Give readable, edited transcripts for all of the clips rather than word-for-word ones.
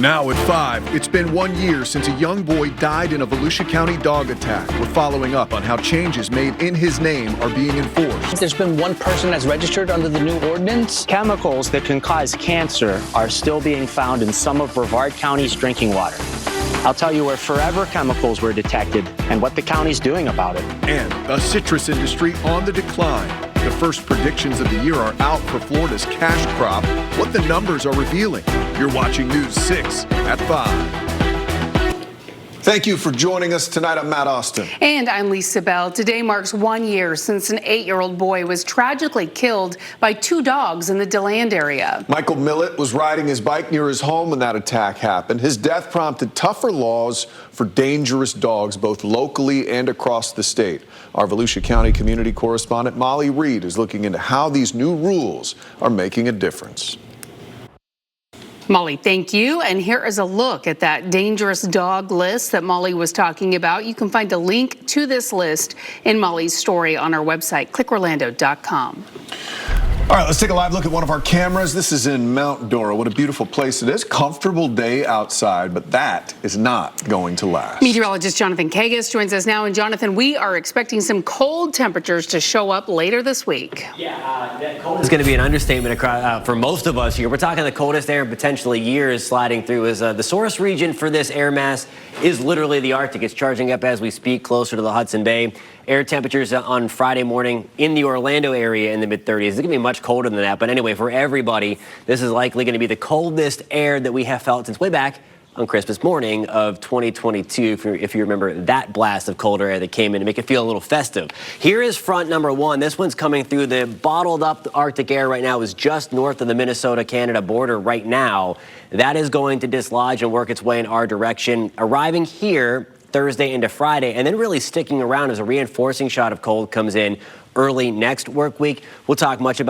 Now at 5, it's been 1 year since a young boy died in a Volusia County dog attack. We're following up on how changes made in his name are being enforced. There's been one person that's registered under the new ordinance. Chemicals that can cause cancer are still being found in some of Brevard County's drinking water. I'll tell you where forever chemicals were detected and what the county's doing about it. And the citrus industry on the decline. The first predictions of the year are out for Florida's cash crop. What the numbers are revealing. You're watching News 6 at 5. Thank you for joining us tonight. I'm Matt Austin. And I'm Lisa Bell. Today marks 1 year since an 8-year-old boy was tragically killed by 2 dogs in the DeLand area. Michael Millett was riding his bike near his home when that attack happened. His death prompted tougher laws for dangerous dogs, both locally and across the state. Our Volusia County community correspondent Molly Reed is looking into how these new rules are making a difference. Molly, thank you. And here is a look at that dangerous dog list that Molly was talking about. You can find a link to this list in Molly's story on our website, clickorlando.com. All right, let's take a live look at one of our cameras. This is in Mount Dora. What a beautiful place it is. Comfortable day outside, but that is not going to last. Meteorologist Jonathan Kagas joins us now. And Jonathan, we are expecting some cold temperatures to show up later this week. Yeah, that cold is going to be an understatement for most of us here. We're talking the coldest air in potentially years sliding through. As the source region for this air mass is literally the Arctic. It's charging up as we speak, closer to the Hudson Bay. Air temperatures on Friday morning in the Orlando area in the mid-30s. It's going to be much colder than that. But anyway, for everybody, this is likely going to be the coldest air that we have felt since way back on Christmas morning of 2022, if you remember that blast of colder air that came in to make it feel a little festive. Here is front number 1. This one's coming through. The bottled up Arctic air right now is just north of the Minnesota-Canada border right now. That is going to dislodge and work its way in our direction, arriving here Thursday into Friday, and then really sticking around as a reinforcing shot of cold comes in early next work week. We'll talk much more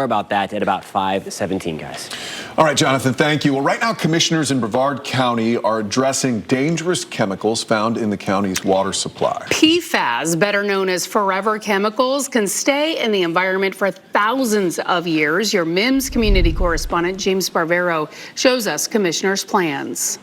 about that at about 5:17, guys. All right, Jonathan, thank you. Well, right now, commissioners in Brevard County are addressing dangerous chemicals found in the county's water supply. PFAS, better known as forever chemicals, can stay in the environment for thousands of years. Your MIMS community correspondent, James Barbero, shows us commissioners' plans.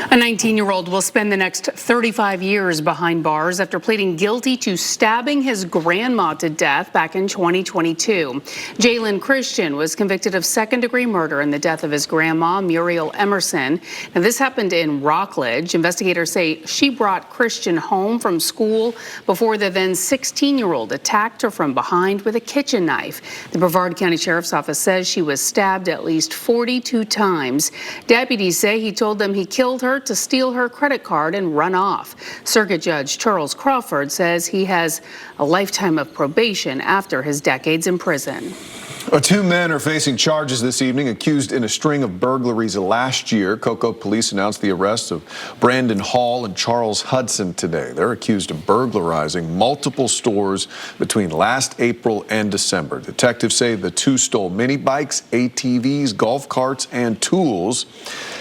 A 19-year-old will spend the next 35 years behind bars after pleading guilty to stabbing his grandma to death back in 2022. Jalen Christian was convicted of second-degree murder in the death of his grandma, Muriel Emerson. Now, this happened in Rockledge. Investigators say she brought Christian home from school before the then 16-year-old attacked her from behind with a kitchen knife. The Brevard County Sheriff's Office says she was stabbed at least 42 times. Deputies say he told them he killed her to steal her credit card and run off. Circuit Judge Charles Crawford says he has a lifetime of probation after his decades in prison. 2 men are facing charges this evening, accused in a string of burglaries last year. Cocoa police announced the arrest of Brandon Hall and Charles Hudson today. They're accused of burglarizing multiple stores between last April and December. Detectives say the 2 stole mini bikes, ATVs, golf carts, and tools.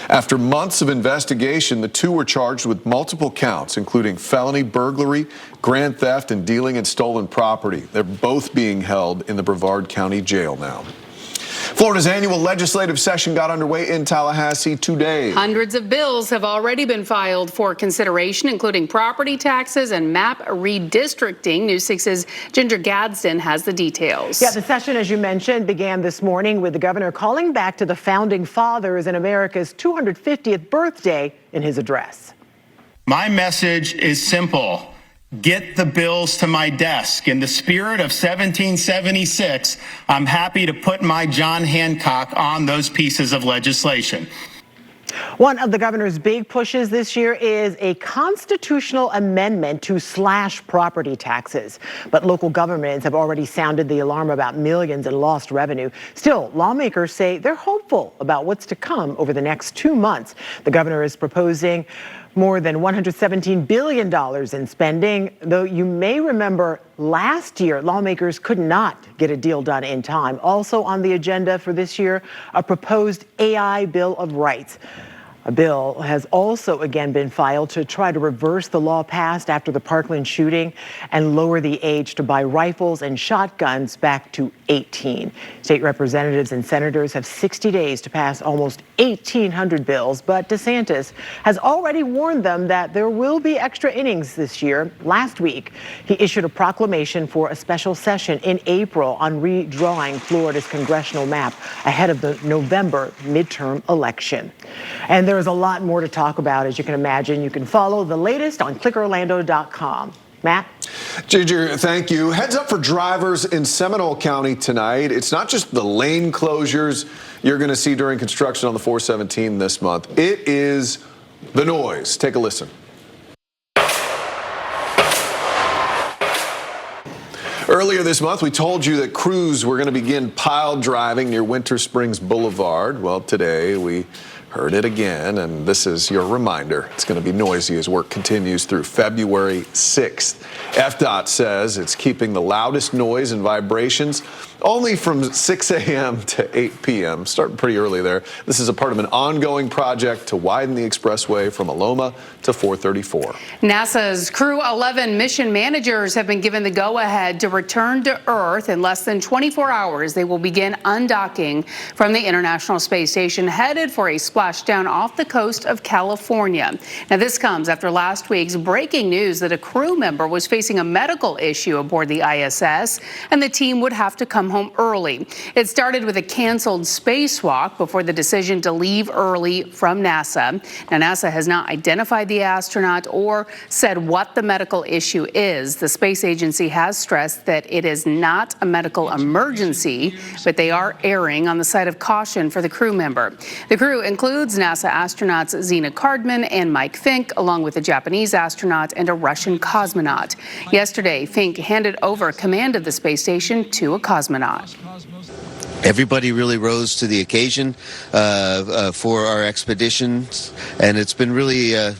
After months of investigation, the 2 were charged with multiple counts, including felony burglary, grand theft, and dealing in stolen property. They're both being held in the Brevard County Jail now. Florida's annual legislative session got underway in Tallahassee today. Hundreds of bills have already been filed for consideration, including property taxes and map redistricting. News 6's Ginger Gadsden has the details. Yeah, the session, as you mentioned, began this morning with the governor calling back to the founding fathers and America's 250th birthday in his address. My message is simple. Get the bills to my desk. In the spirit of 1776, I'm happy to put my John Hancock on those pieces of legislation. One of the governor's big pushes this year is a constitutional amendment to slash property taxes. But local governments have already sounded the alarm about millions in lost revenue. Still, lawmakers say they're hopeful about what's to come over the next 2 months. The governor is proposing more than $117 billion in spending, though you may remember last year, lawmakers could not get a deal done in time. Also on the agenda for this year, a proposed AI Bill of Rights. A bill has also again been filed to try to reverse the law passed after the Parkland shooting and lower the age to buy rifles and shotguns back to 18. State representatives and senators have 60 days to pass almost 1,800 bills, but DeSantis has already warned them that there will be extra innings this year. Last week, he issued a proclamation for a special session in April on redrawing Florida's congressional map ahead of the November midterm election. And there is a lot more to talk about, as you can imagine. You can follow the latest on clickorlando.com. Matt? Ginger, thank you. Heads up for drivers in Seminole County tonight. It's not just the lane closures you're going to see during construction on the 417 this month. It is the noise. Take a listen. Earlier this month, we told you that crews were going to begin pile driving near Winter Springs Boulevard. Well, today we heard it again, and this is your reminder. It's going to be noisy as work continues through February 6th. FDOT says it's keeping the loudest noise and vibrations only from 6 a.m. to 8 p.m., starting pretty early there. This is a part of an ongoing project to widen the expressway from Aloma to 434. NASA's Crew 11 mission managers have been given the go-ahead to return to Earth. In less than 24 hours, they will begin undocking from the International Space Station, headed for a splashdown off the coast of California. Now, this comes after last week's breaking news that a crew member was facing a medical issue aboard the ISS, and the team would have to come home early. It started with a canceled spacewalk before the decision to leave early from NASA. Now, NASA has not identified the astronaut or said what the medical issue is. The space agency has stressed that it is not a medical emergency, but they are erring on the side of caution for the crew member. The crew includes NASA astronauts Zena Cardman and Mike Fink, along with a Japanese astronaut and a Russian cosmonaut. Yesterday, Fink handed over command of the space station to a cosmonaut. Everybody really rose to the occasion for our expedition, and it's been really a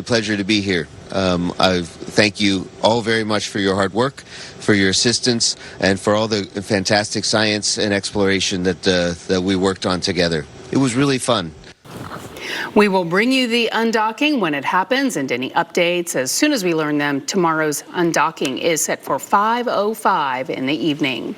pleasure to be here. I thank you all very much for your hard work, for your assistance, and for all the fantastic science and exploration that we worked on together. It was really fun. We will bring you the undocking when it happens and any updates as soon as we learn them. Tomorrow's undocking is set for 5:05 in the evening.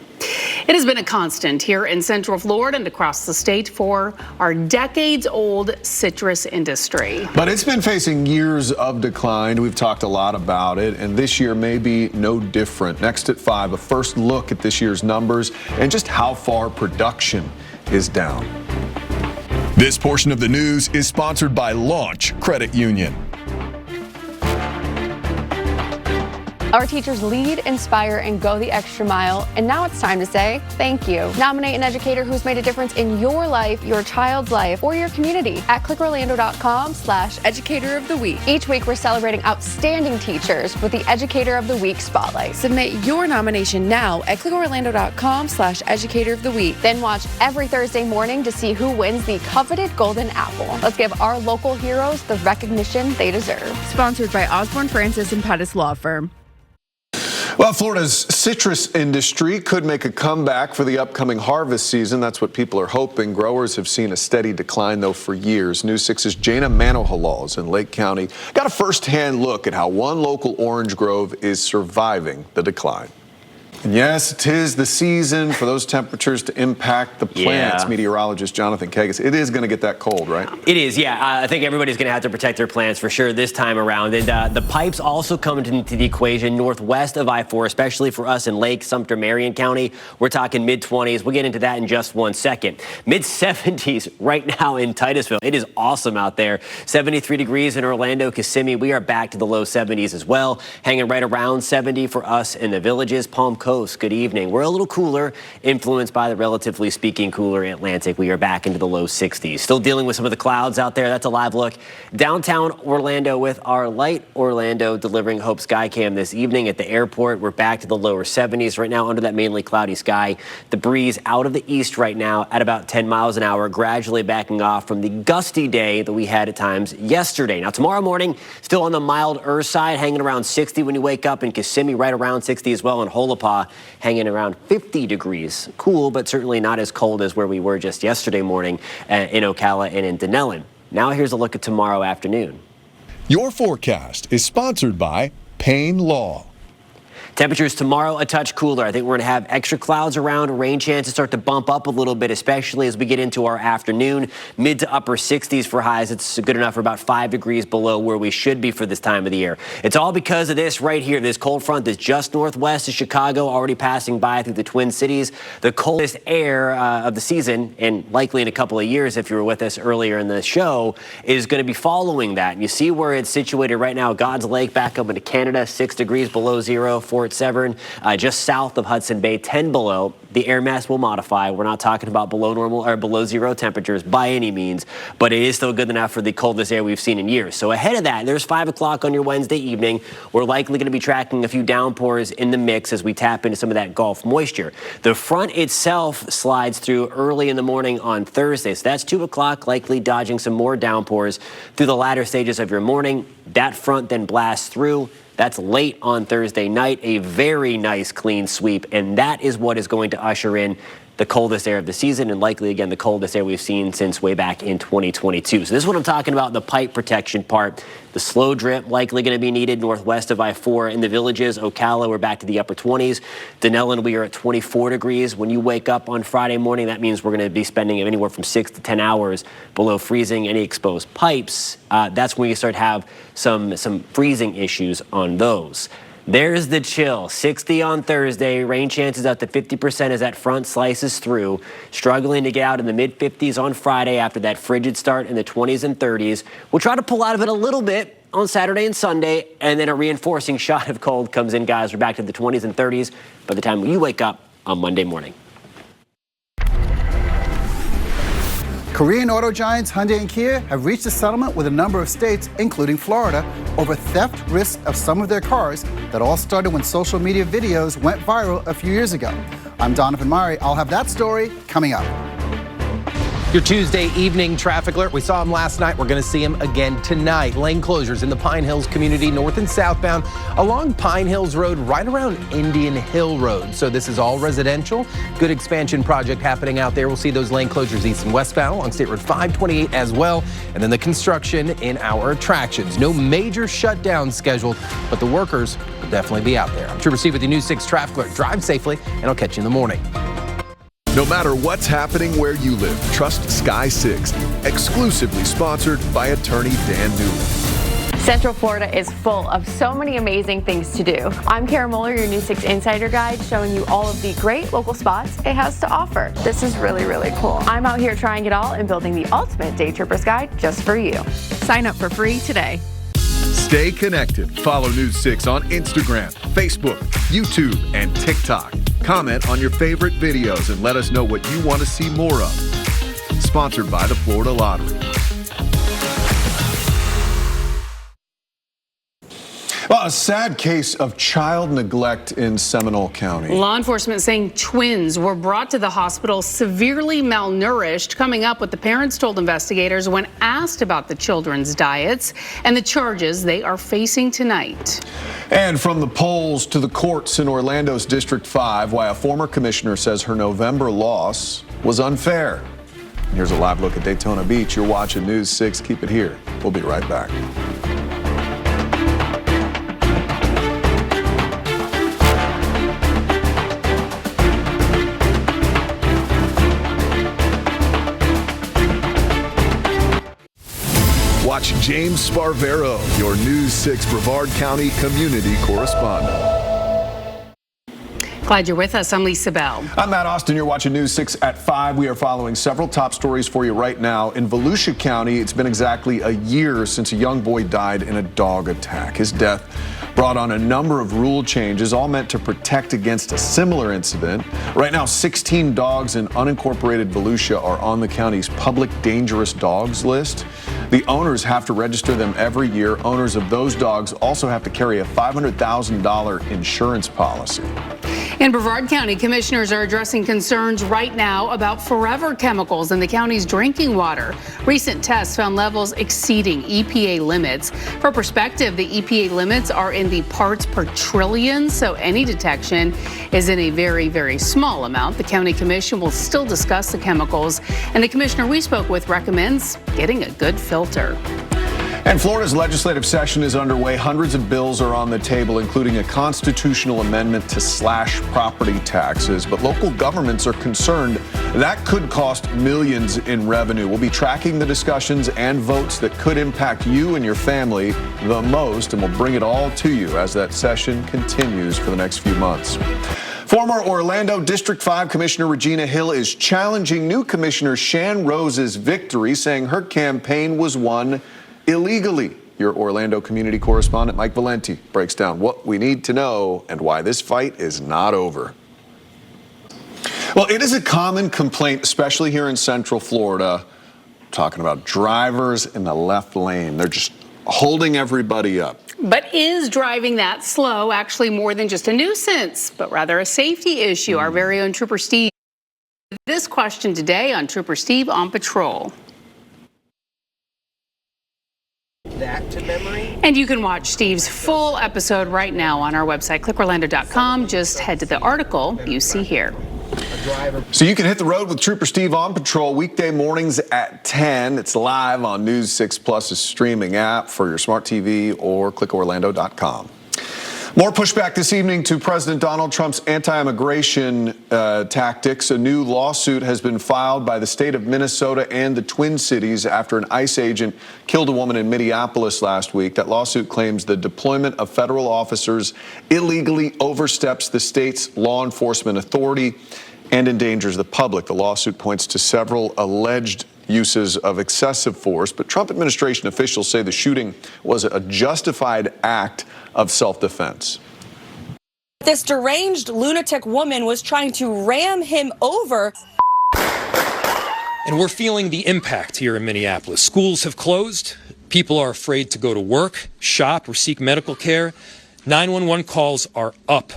It has been a constant here in Central Florida and across the state for our decades-old citrus industry. But it's been facing years of decline. We've talked a lot about it, and this year may be no different. Next at 5, a first look at this year's numbers and just how far production is down. This portion of the news is sponsored by Launch Credit Union. Our teachers lead, inspire, and go the extra mile. And now it's time to say thank you. Nominate an educator who's made a difference in your life, your child's life, or your community at clickorlando.com/Educator of the Week. Each week, we're celebrating outstanding teachers with the Educator of the Week Spotlight. Submit your nomination now at clickorlando.com/Educator of the Week. Then watch every Thursday morning to see who wins the coveted Golden Apple. Let's give our local heroes the recognition they deserve. Sponsored by Osborne Francis and Pettis Law Firm. Well, Florida's citrus industry could make a comeback for the upcoming harvest season. That's what people are hoping. Growers have seen a steady decline, though, for years. News 6's Jana Manohalal in Lake County got a first-hand look at how one local orange grove is surviving the decline. And yes, it is the season for those temperatures to impact the plants. Yeah. Meteorologist Jonathan Kagas. It is going to get that cold, right? It is, yeah. I think everybody's going to have to protect their plants for sure this time around. And the pipes also come into the equation northwest of I-4, especially for us in Lake Sumter, Marion County. We're talking mid-20s. We'll get into that in just 1 second. Mid-70s right now in Titusville. It is awesome out there. 73 degrees in Orlando, Kissimmee. We are back to the low 70s as well. Hanging right around 70 for us in the Villages. Palm Coast, good evening. We're a little cooler, influenced by the relatively speaking cooler Atlantic. We are back into the low 60s. Still dealing with some of the clouds out there. That's a live look. Downtown Orlando with our Light Orlando delivering Hope Skycam this evening at the airport. We're back to the lower 70s right now under that mainly cloudy sky. The breeze out of the east right now at about 10 miles an hour, gradually backing off from the gusty day that we had at times yesterday. Now tomorrow morning, still on the milder side, hanging around 60 when you wake up in Kissimmee, right around 60 as well in Holopaw. Hanging around 50 degrees. Cool, but certainly not as cold as where we were just yesterday morning in Ocala and in Denellen. Now here's a look at tomorrow afternoon. Your forecast is sponsored by Payne Law. Temperatures tomorrow a touch cooler. I think we're going to have extra clouds around. Rain chances start to bump up a little bit, especially as we get into our afternoon. Mid to upper 60s for highs. It's good enough for about 5 degrees below where we should be for this time of the year. It's all because of this right here, this cold front that's just northwest of Chicago, already passing by through the Twin Cities. The coldest air of the season, and likely in a couple of years if you were with us earlier in the show, is going to be following that. And you see where it's situated right now. God's Lake back up into Canada, 6 degrees below zero. Fort Severn, just south of Hudson Bay, 10 below. The air mass will modify. We're not talking about below normal or below zero temperatures by any means, but it is still good enough for the coldest air we've seen in years. So ahead of that, there's 5 o'clock on your Wednesday evening. We're likely going to be tracking a few downpours in the mix as we tap into some of that Gulf moisture. The front itself slides through early in the morning on Thursday. So that's 2 o'clock, likely dodging some more downpours through the latter stages of your morning. That front then blasts through. That's late on Thursday night, a very nice clean sweep, and that is what is going to usher in the coldest air of the season and likely, again, the coldest air we've seen since way back in 2022. So this is what I'm talking about, the pipe protection part. The slow drip likely going to be needed northwest of I-4 in the villages. Ocala, we're back to the upper 20s. Denellen, we are at 24 degrees. When you wake up on Friday morning, that means we're going to be spending anywhere from 6 to 10 hours below freezing. Any exposed pipes, that's when you start to have some freezing issues on those. There's the chill. 60 on Thursday. Rain chances up to 50% as that front slices through. Struggling to get out in the mid-50s on Friday after that frigid start in the 20s and 30s. We'll try to pull out of it a little bit on Saturday and Sunday, and then a reinforcing shot of cold comes in, guys. We're back to the 20s and 30s by the time you wake up on Monday morning. Korean auto giants Hyundai and Kia have reached a settlement with a number of states, including Florida, over theft risk of some of their cars that all started when social media videos went viral a few years ago. I'm Donovan Murray. I'll have that story coming up. Your Tuesday evening traffic alert. We saw him last night. We're going to see him again tonight. Lane closures in the Pine Hills community, north and southbound, along Pine Hills Road, right around Indian Hill Road. So this is all residential. Good expansion project happening out there. We'll see those lane closures east and westbound along State Road 528 as well. And then the construction in our attractions. No major shutdowns scheduled, but the workers will definitely be out there. I'm Trooper Steve with the News 6 traffic alert. Drive safely, and I'll catch you in the morning. No matter what's happening where you live, trust Sky 6, exclusively sponsored by attorney Dan Newland. Central Florida is full of so many amazing things to do. I'm Kara Muller, your News 6 Insider Guide, showing you all of the great local spots it has to offer. This is really, really cool. I'm out here trying it all and building the ultimate day tripper's guide just for you. Sign up for free today. Stay connected. Follow News 6 on Instagram, Facebook, YouTube, and TikTok. Comment on your favorite videos and let us know what you want to see more of. Sponsored by the Florida Lottery. Well, a sad case of child neglect in Seminole County. Law enforcement saying twins were brought to the hospital severely malnourished. Coming up, what the parents told investigators when asked about the children's diets and the charges they are facing tonight. And from the polls to the courts in Orlando's District 5, why a former commissioner says her November loss was unfair. Here's a live look at Daytona Beach. You're watching News 6. Keep it here. We'll be right back. Watch James Sparvero, your News 6 Brevard County community correspondent. Glad you're with us. I'm Lisa Bell. I'm Matt Austin. You're watching News 6 at 5. We are following several top stories for you right now. In Volusia County, it's been exactly a year since a young boy died in a dog attack. His death brought on a number of rule changes, all meant to protect against a similar incident. Right now, 16 dogs in unincorporated Volusia are on the county's public dangerous dogs list. The owners have to register them every year. Owners of those dogs also have to carry a $500,000 insurance policy. In Brevard County, commissioners are addressing concerns right now about forever chemicals in the county's drinking water. Recent tests found levels exceeding EPA limits. For perspective, the EPA limits are in the parts per trillion, so any detection is in a very, very small amount. The county commission will still discuss the chemicals, and the commissioner we spoke with recommends getting a good filter. And Florida's legislative session is underway. Hundreds of bills are on the table, including a constitutional amendment to slash property taxes. But local governments are concerned that could cost millions in revenue. We'll be tracking the discussions and votes that could impact you and your family the most, and we'll bring it all to you as that session continues for the next few months. Former Orlando District 5 Commissioner Regina Hill is challenging new Commissioner Shan Rose's victory, saying her campaign was won illegally. Your Orlando community correspondent Mike Valenti breaks down what we need to know and why this fight is not over. Well, it is a common complaint, especially here in Central Florida, talking about drivers in the left lane. They're just holding everybody up. But is driving that slow actually more than just a nuisance, but rather a safety issue? Our very own Trooper Steve. This question today on Trooper Steve on Patrol. That to memory. And you can watch Steve's full episode right now on our website, clickorlando.com. Just head to the article you see here. So you can hit the road with Trooper Steve on Patrol weekday mornings at 10. It's live on News 6 Plus's streaming app for your smart TV or clickorlando.com. More pushback this evening to President Donald Trump's anti-immigration tactics. A new lawsuit has been filed by the state of Minnesota and the Twin Cities after an ICE agent killed a woman in Minneapolis last week. That lawsuit claims the deployment of federal officers illegally oversteps the state's law enforcement authority and endangers the public. The lawsuit points to several alleged uses of excessive force, but Trump administration officials say the shooting was a justified act of self-defense. This deranged lunatic woman was trying to ram him over. And we're feeling the impact here in Minneapolis. Schools have closed. People are afraid to go to work, shop, or seek medical care. 911 calls are up.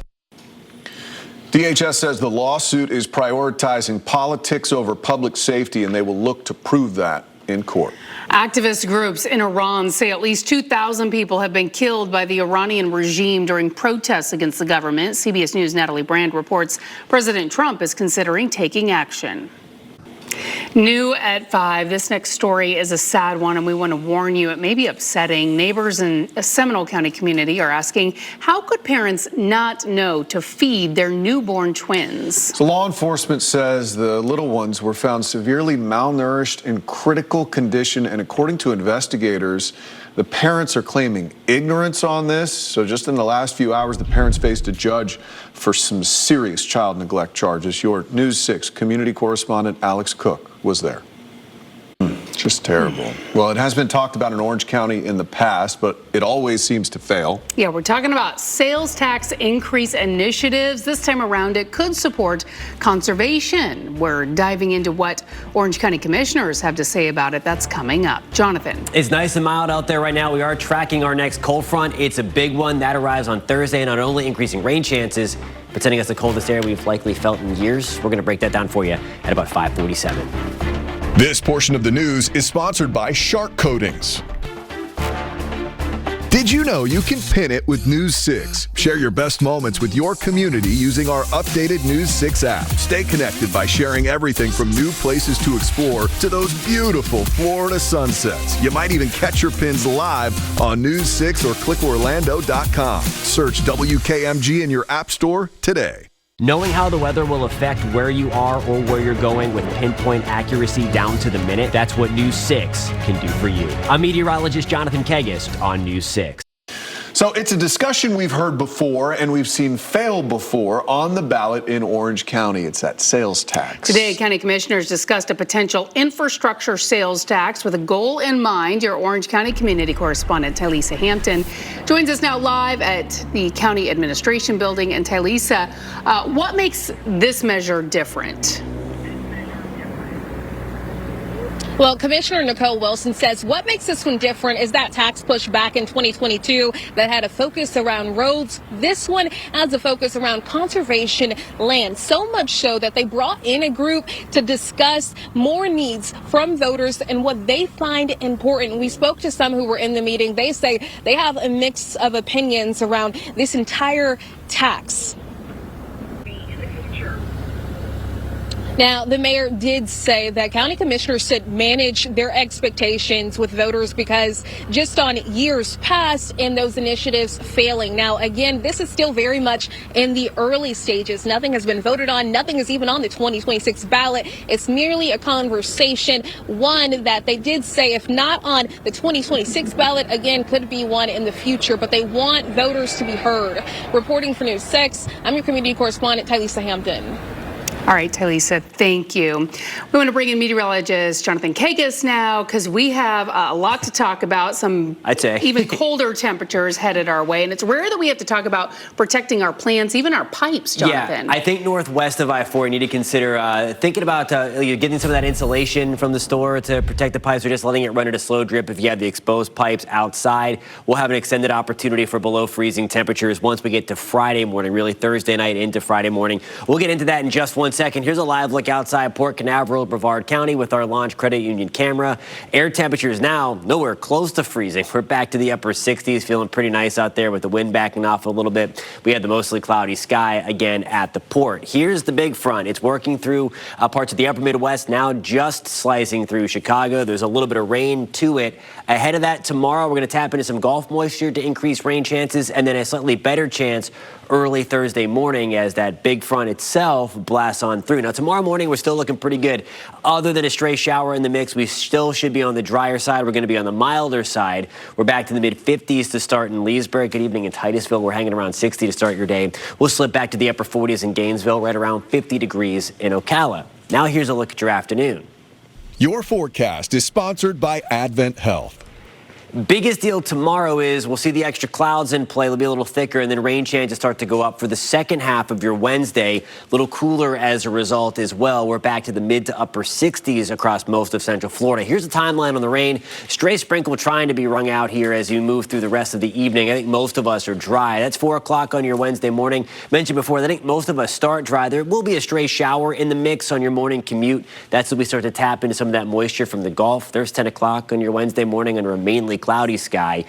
DHS says the lawsuit is prioritizing politics over public safety, and they will look to prove that in court. Activist groups in Iran say at least 2,000 people have been killed by the Iranian regime during protests against the government. CBS News' Natalie Brand reports President Trump is considering taking action. New at 5, this next story is a sad one, and we want to warn you it may be upsetting. Neighbors in a Seminole County community are asking, how could parents not know to feed their newborn twins? So law enforcement says the little ones were found severely malnourished in critical condition, and according to investigators, the parents are claiming ignorance on this. So just in the last few hours, the parents faced a judge for some serious child neglect charges. Your News 6 community correspondent Alex Cook was there. Just terrible. Well, it has been talked about in Orange County in the past, but it always seems to fail. Yeah, we're talking about sales tax increase initiatives. This time around, it could support conservation. We're diving into what Orange County commissioners have to say about it. That's coming up. Jonathan. It's nice and mild out there right now. We are tracking our next cold front. It's a big one that arrives on Thursday, not only increasing rain chances, but sending us the coldest air we've likely felt in years. We're going to break that down for you at about 5:47. This portion of the news is sponsored by Shark Coatings. Did you know you can pin it with News 6? Share your best moments with your community using our updated News 6 app. Stay connected by sharing everything from new places to explore to those beautiful Florida sunsets. You might even catch your pins live on News 6 or clickorlando.com. Search WKMG in your app store today. Knowing how the weather will affect where you are or where you're going with pinpoint accuracy down to the minute, that's what News 6 can do for you. I'm meteorologist Jonathan Kegist on News 6. So it's a discussion we've heard before and we've seen fail before on the ballot in Orange County. It's that sales tax. Today, county commissioners discussed a potential infrastructure sales tax with a goal in mind. Your Orange County community correspondent, Tylisa Hampton, joins us now live at the county administration building. And Tylisa, what makes this measure different? Well, Commissioner Nicole Wilson says what makes this one different is that tax push back in 2022 that had a focus around roads. This one has a focus around conservation land, so much so that they brought in a group to discuss more needs from voters and what they find important. We spoke to some who were in the meeting. They say they have a mix of opinions around this entire tax. Now, the mayor did say that county commissioners should manage their expectations with voters because just on years past and those initiatives failing. Now, again, this is still very much in the early stages. Nothing has been voted on. Nothing is even on the 2026 ballot. It's merely a conversation, one that they did say, if not on the 2026 ballot, again, could be one in the future. But they want voters to be heard. Reporting for News 6, I'm your community correspondent, Tylisa Hampton. All right, Tylisa, thank you. We want to bring in meteorologist Jonathan Kagas now because we have a lot to talk about, some I'd say even colder temperatures headed our way. And it's rare that we have to talk about protecting our plants, even our pipes, Jonathan. Yeah, I think northwest of I-4, you need to consider thinking about getting some of that insulation from the store to protect the pipes or just letting it run at a slow drip if you have the exposed pipes outside. We'll have an extended opportunity for below freezing temperatures once we get to Friday morning, really Thursday night into Friday morning. We'll get into that in just 1 second. Here's a live look outside Port Canaveral, Brevard County with our Launch Credit Union camera. Air temperatures now nowhere close to freezing. We're back to the upper 60s, feeling pretty nice out there with the wind backing off a little bit. We had the mostly cloudy sky again at the port. Here's the big front. It's working through parts of the upper Midwest, now just slicing through Chicago. There's a little bit of rain to it. Ahead of that, tomorrow we're going to tap into some Gulf moisture to increase rain chances, and then a slightly better chance early Thursday morning as that big front itself blasts on through. Now, tomorrow morning, we're still looking pretty good. Other than a stray shower in the mix, we still should be on the drier side. We're going to be on the milder side. We're back to the mid-50s to start in Leesburg. Good evening in Titusville. We're hanging around 60 to start your day. We'll slip back to the upper 40s in Gainesville, right around 50 degrees in Ocala. Now, here's a look at your afternoon. Your forecast is sponsored by Advent Health. Biggest deal tomorrow is we'll see the extra clouds in play. They'll be a little thicker, and then rain chances start to go up for the second half of your Wednesday. A little cooler as a result as well. We're back to the mid to upper 60s across most of Central Florida. Here's the timeline on the rain. Stray sprinkle trying to be wrung out here as you move through the rest of the evening. I think most of us are dry. That's 4 o'clock on your Wednesday morning. Mentioned before, I think most of us start dry. There will be a stray shower in the mix on your morning commute. That's when we start to tap into some of that moisture from the Gulf. There's 10 o'clock on your Wednesday morning under a mainly cloudy sky.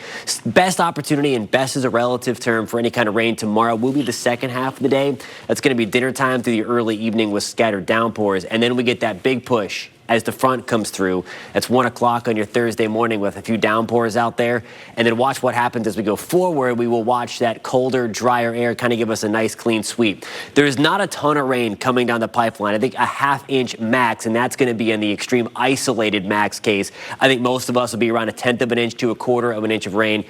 Best opportunity, and best is a relative term, for any kind of rain tomorrow will be the second half of the day. That's going to be dinner time through the early evening with scattered downpours, and then we get that big push as the front comes through. That's 1 o'clock on your Thursday morning with a few downpours out there. And then watch what happens as we go forward. We will watch that colder, drier air kind of give us a nice clean sweep. There's not a ton of rain coming down the pipeline. I think a ½ inch max, and that's going to be in the extreme isolated max case. I think most of us will be around 1/10 of an inch to 1/4 of an inch of rain.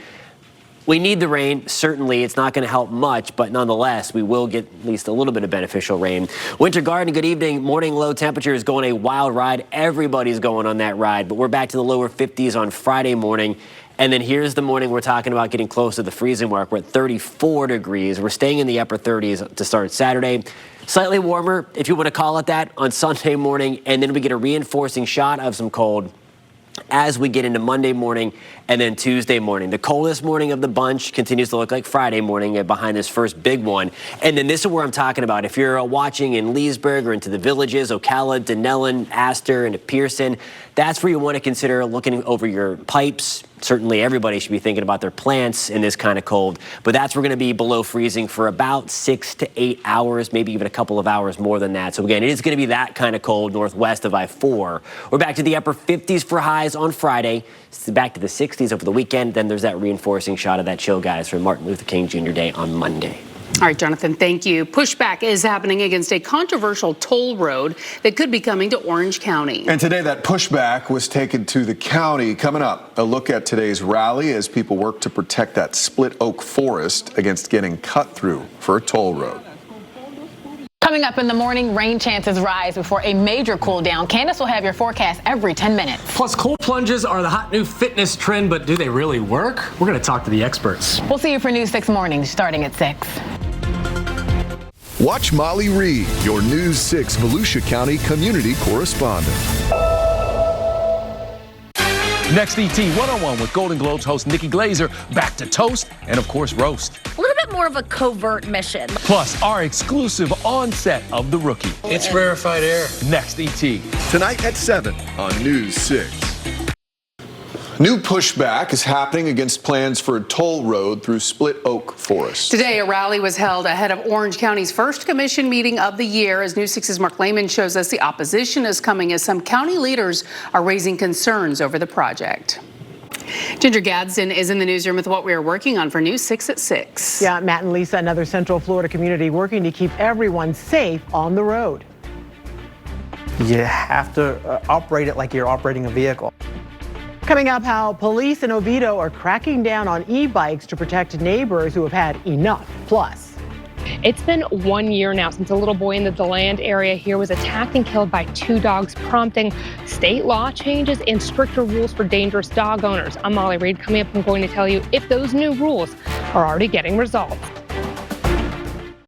We need the rain. Certainly, it's not going to help much, but nonetheless, we will get at least a little bit of beneficial rain. Winter Garden, good evening. Morning low temperature is going a wild ride. Everybody's going on that ride, but we're back to the lower 50s on Friday morning. And then here's the morning we're talking about getting close to the freezing mark. We're at 34 degrees. We're staying in the upper 30s to start Saturday. Slightly warmer, if you want to call it that, on Sunday morning. And then we get a reinforcing shot of some cold as we get into Monday morning and then Tuesday morning. The coldest morning of the bunch continues to look like Friday morning behind this first big one. And then this is where I'm talking about. If you're watching in Leesburg or into the villages, Ocala, Denellen, Astor, and Pearson, that's where you want to consider looking over your pipes. Certainly everybody should be thinking about their plants in this kind of cold, but that's we're going to be below freezing for about 6 to 8 hours, maybe even a couple of hours more than that. So again, it is going to be that kind of cold northwest of I-4. We're back to the upper 50s for highs on Friday, back to the 60s over the weekend. Then there's that reinforcing shot of that chill, guys, for Martin Luther King Jr. Day on Monday. All right, Jonathan, thank you. Pushback is happening against a controversial toll road that could be coming to Orange County. And today that pushback was taken to the county. Coming up, a look at today's rally as people work to protect that split oak forest against getting cut through for a toll road. Coming up in the morning, rain chances rise before a major cool down. Candace will have your forecast every 10 minutes. Plus, cold plunges are the hot new fitness trend, but do they really work? We're going to talk to the experts. We'll see you for News 6 Mornings starting at 6. Watch Molly Reed, your News 6 Volusia County community correspondent. Next, ET One-on-One with Golden Globes host Nikki Glazer, back to toast and, of course, roast. A little bit more of a covert mission. Plus, our exclusive onset of The Rookie. It's rarefied air. Next, ET. Tonight at 7 on News 6. New pushback is happening against plans for a toll road through Split Oak Forest. Today, a rally was held ahead of Orange County's first commission meeting of the year. As News 6's Mark Lehman shows us, the opposition is coming as some county leaders are raising concerns over the project. Ginger Gadsden is in the newsroom with what we are working on for News 6 at 6. Yeah, Matt and Lisa, another Central Florida community working to keep everyone safe on the road. You have to operate it like you're operating a vehicle. Coming up, how police in Oviedo are cracking down on e-bikes to protect neighbors who have had enough. Plus, it's been 1 year now since a little boy in the DeLand area here was attacked and killed by 2 dogs, prompting state law changes and stricter rules for dangerous dog owners. I'm Molly Reed. Coming up, I'm going to tell you if those new rules are already getting results.